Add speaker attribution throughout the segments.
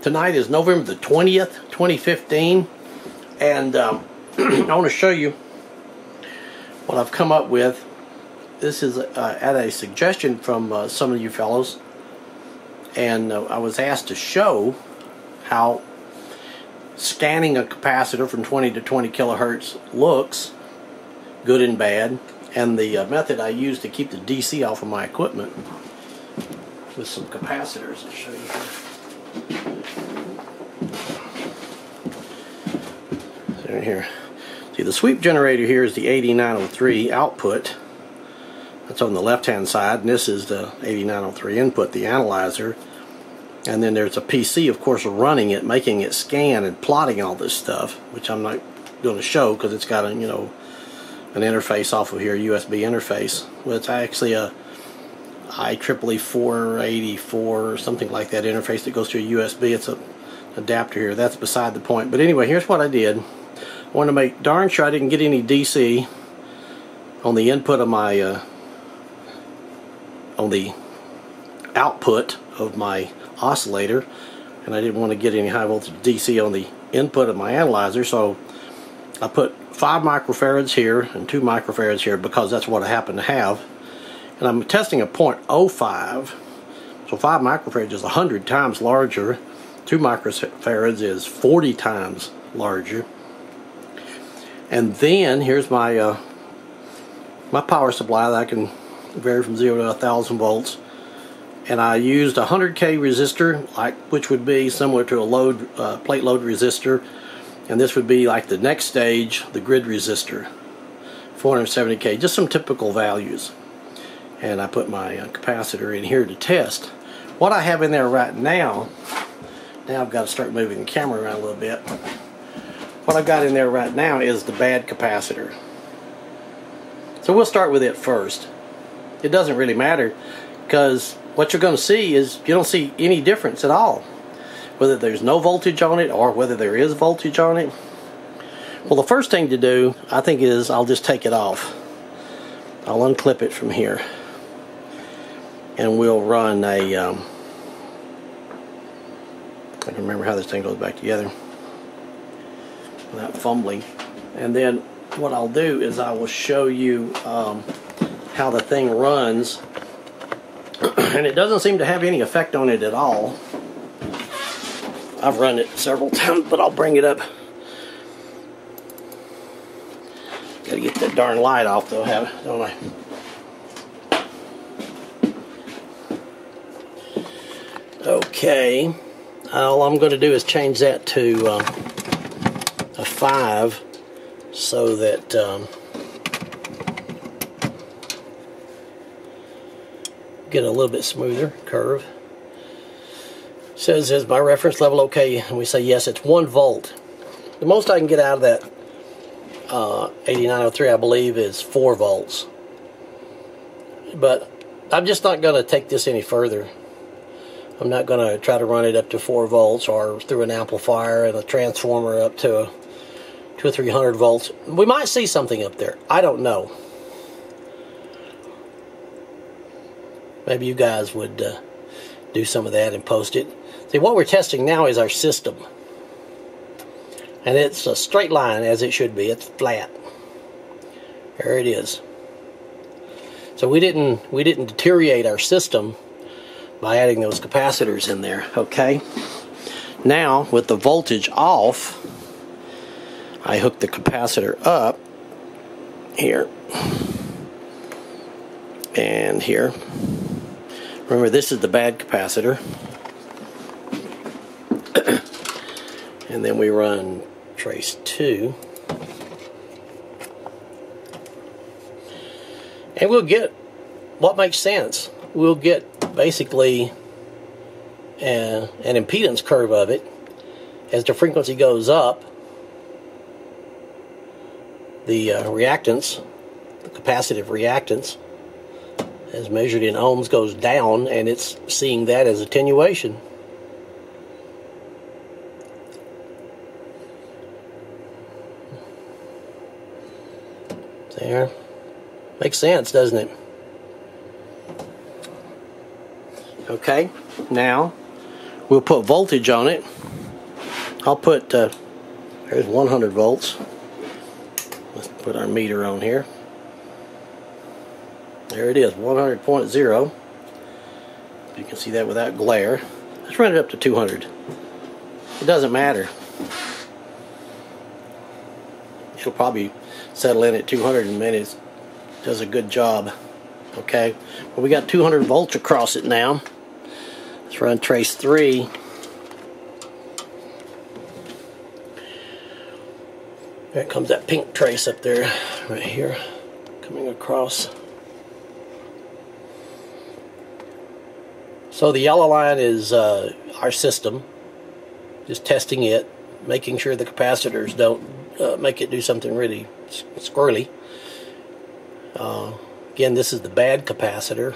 Speaker 1: Tonight is November the 20th, 2015, and I want to show you what I've come up with. This is at a suggestion from some of you fellows, and I was asked to show how scanning a capacitor from 20 to 20 kilohertz looks, good and bad, and the method I use to keep the DC off of my equipment with some capacitors. I'll show you here. So here, see, the sweep generator here is the 8903 output. That's on the left hand side, and this is the 8903 input, the analyzer. And then there's a PC, of course, running it, making it scan and plotting all this stuff, which I'm not going to show because it's got a, you know, an interface off of here, USB interface. Well, it's actually a IEEE 484 or something like that interface that goes to a USB. It's a adapter here. That's beside the point. But anyway, here's what I did. I wanted to make darn sure I didn't get any DC on the input of my on the output of my oscillator, and I didn't want to get any high voltage DC on the input of my analyzer, so I put 5 microfarads here and 2 microfarads here because that's what I happen to have. And I'm testing a 0.05, so 5 microfarads is 100 times larger, 2 microfarads is 40 times larger. And then here's my my power supply that I can vary from 0 to 1000 volts, and I used a 100K resistor, which would be similar to a load plate load resistor, and this would be like the next stage, the grid resistor, 470K, just some typical values. And I put my capacitor in here to test. What I have in there right now I've got to start moving the camera around a little bit. What I've got in there right now is the bad capacitor. So we'll start with it first. It doesn't really matter, because what you're going to see is you don't see any difference at all, whether there's no voltage on it or whether there is voltage on it. Well, the first thing to do, I think, is I'll just take it off. I'll unclip it from here, and we'll run a I can remember how this thing goes back together without fumbling. And then what I'll do is I will show you how the thing runs, and it doesn't seem to have any effect on it at all. I've run it several times, but I'll bring it up. Gotta get that darn light off though, don't I? Okay, all I'm going to do is change that to a 5 so that get a little bit smoother curve. Says, is my reference level okay? And we say yes, it's 1 volt. The most I can get out of that 8903, I believe, is 4 volts. But I'm just not going to take this any further. I'm not going to try to run it up to 4 volts or through an amplifier and a transformer up to 200 or 300 volts. We might see something up there. I don't know. Maybe you guys would do some of that and post it. See, what we're testing now is our system. And it's a straight line, as it should be. It's flat. There it is. So we didn't deteriorate our system by adding those capacitors in there. Okay. Now, with the voltage off, I hook the capacitor up here and here. Remember, this is the bad capacitor. And then we run trace 2. And we'll get what makes sense. We'll get basically an impedance curve of it. As the frequency goes up, the reactance, the capacitive reactance, as measured in ohms, goes down, and it's seeing that as attenuation. There. Makes sense, doesn't it? Okay, now we'll put voltage on it. I'll put, there's 100 volts. Let's put our meter on here. There it is, 100.0. You can see that without glare. Let's run it up to 200. It doesn't matter. It'll probably settle in at 200 in a minute. It does a good job. Okay, well, we got 200 volts across it now. Let's run trace 3. There comes that pink trace up there, right here, coming across. So the yellow line is our system, just testing it, making sure the capacitors don't make it do something really squirrely. Again, this is the bad capacitor.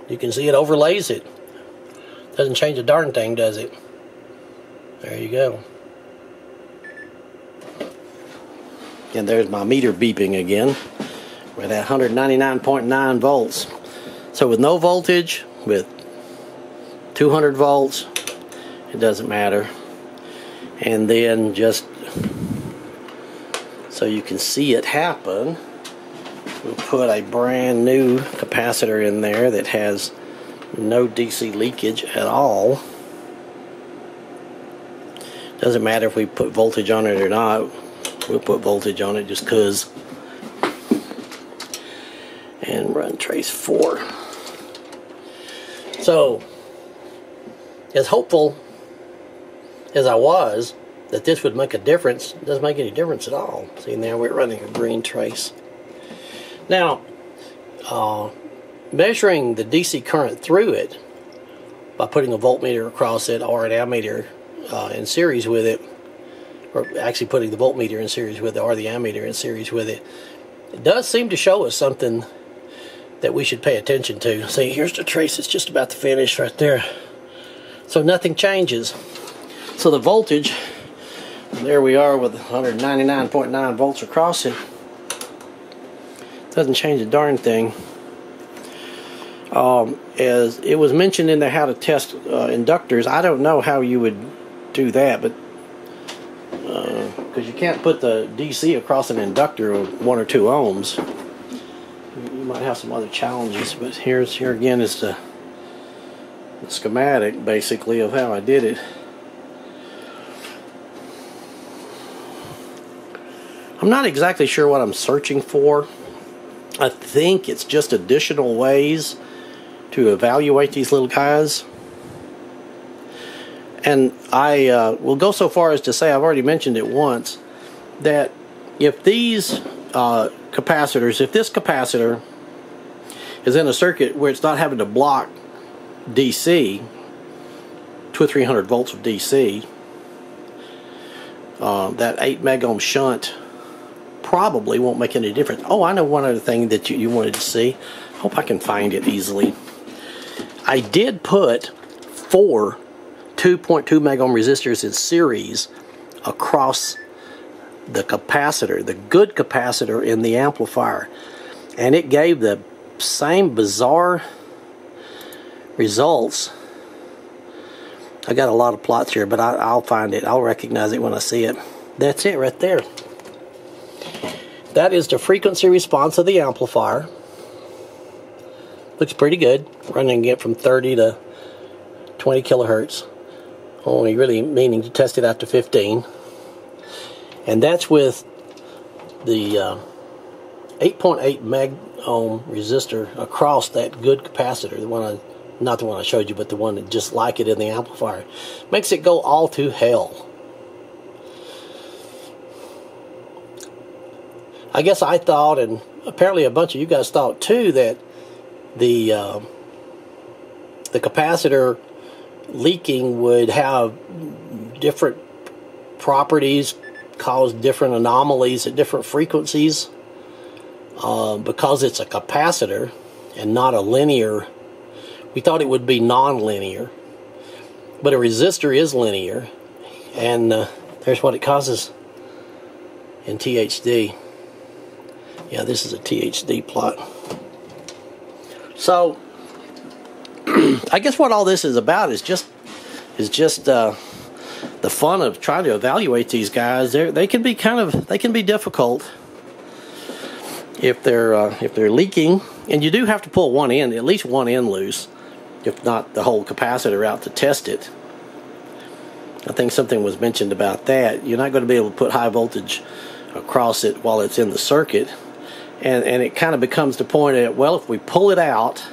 Speaker 1: You can see it overlays it. Doesn't change a darn thing, does it? There you go. And there's my meter beeping again. We're at 199.9 volts. So with no voltage, with 200 volts, it doesn't matter. And then just so you can see it happen, we'll put a brand new capacitor in there that has no DC leakage at all. Doesn't matter if we put voltage on it or not. We'll put voltage on it just because. And run trace 4. So, as hopeful as I was that this would make a difference, it doesn't make any difference at all. See, now we're running a green trace. Now, measuring the DC current through it by putting a voltmeter across it or an ammeter in series with it, or actually putting the voltmeter in series with it or the ammeter in series with it, it does seem to show us something that we should pay attention to. See, here's the trace. It's just about to finish right there. So nothing changes. So the voltage, there we are with 199.9 volts across it. Doesn't change a darn thing. As it was mentioned in there how to test inductors, I don't know how you would do that, but because you can't put the DC across an inductor of 1 or 2 ohms. You might have some other challenges, but here again is the schematic basically of how I did it. I'm not exactly sure what I'm searching for. I think it's just additional ways to evaluate these little guys. And I will go so far as to say, I've already mentioned it once, that if these capacitors, if this capacitor is in a circuit where it's not having to block DC, 200 or 300 volts of DC, that 8 megohm shunt probably won't make any difference. Oh, I know one other thing that you wanted to see. Hope I can find it easily. I did put 4 2.2 megohm resistors in series across the capacitor, the good capacitor in the amplifier, and it gave the same bizarre results. I got a lot of plots here, but I'll find it. I'll recognize it when I see it. That's it right there. That is the frequency response of the amplifier. Looks pretty good, running it from 30 to 20 kilohertz. Only really meaning to test it out to 15. And that's with the 8.8 meg ohm resistor across that good capacitor, the one not the one I showed you, but the one that just like it in the amplifier. Makes it go all to hell. I guess I thought, and apparently a bunch of you guys thought too, that the capacitor leaking would have different properties, cause different anomalies at different frequencies, because it's a capacitor and not a linear. We thought it would be non-linear, but a resistor is linear, and there's what it causes in THD. Yeah, this is a THD plot. So I guess what all this is about is just the fun of trying to evaluate these guys. They can be difficult if they're leaking, and you do have to pull one end, at least one end loose, if not the whole capacitor out, to test it. I think something was mentioned about that. You're not going to be able to put high voltage across it while it's in the circuit, and it kind of becomes the point that, well, if we pull it out,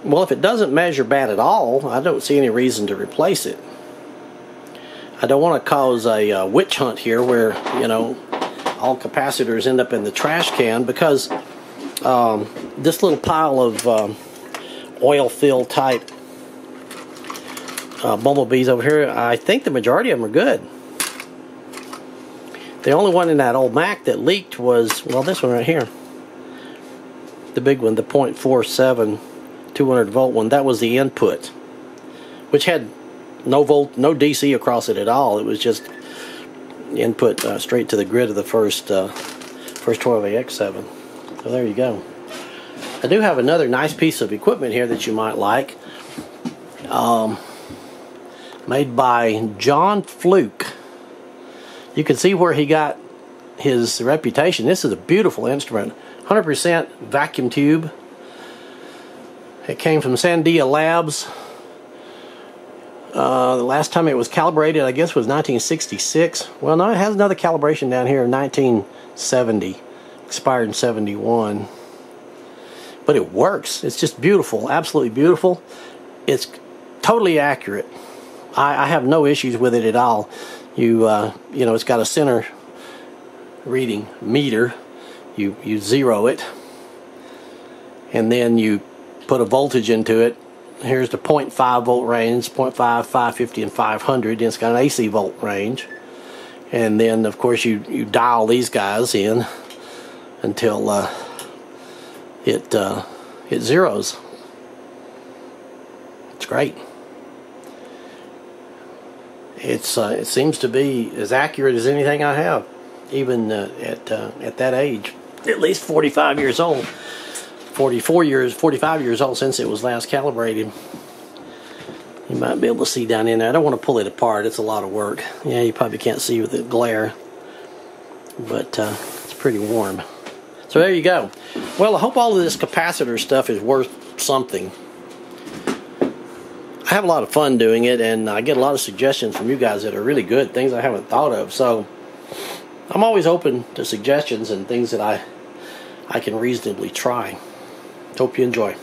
Speaker 1: well, if it doesn't measure bad at all, I don't see any reason to replace it. I don't want to cause a witch hunt here where, you know, all capacitors end up in the trash can, because this little pile of oil fill type bumblebees over here, I think the majority of them are good. The only one in that old Mac that leaked was, well, this one right here. The big one, the 0.47 200 volt one. That was the input, which had no no DC across it at all. It was just input straight to the grid of the first 12AX7. So there you go. I do have another nice piece of equipment here that you might like. Made by John Fluke. You can see where he got his reputation. This is a beautiful instrument. 100% vacuum tube. It came from Sandia Labs. The last time it was calibrated, I guess, was 1966. Well, no, it has another calibration down here in 1970. Expired in 71. But it works. It's just beautiful. Absolutely beautiful. It's totally accurate. I have no issues with it at all. You know, it's got a center reading meter. You zero it, and then you put a voltage into it. Here's the 0.5 volt range, 0.5, 550, and 500. And it's got an AC volt range. And then, of course, you dial these guys in until it zeroes. It's great. It seems to be as accurate as anything I have, even at that age. At least 45 years old. 45 years old since it was last calibrated. You might be able to see down in there. I don't want to pull it apart. It's a lot of work. Yeah, you probably can't see with the glare. But it's pretty warm. So there you go. Well, I hope all of this capacitor stuff is worth something. I have a lot of fun doing it, and I get a lot of suggestions from you guys that are really good, things I haven't thought of. So I'm always open to suggestions and things that I can reasonably try. Hope you enjoy.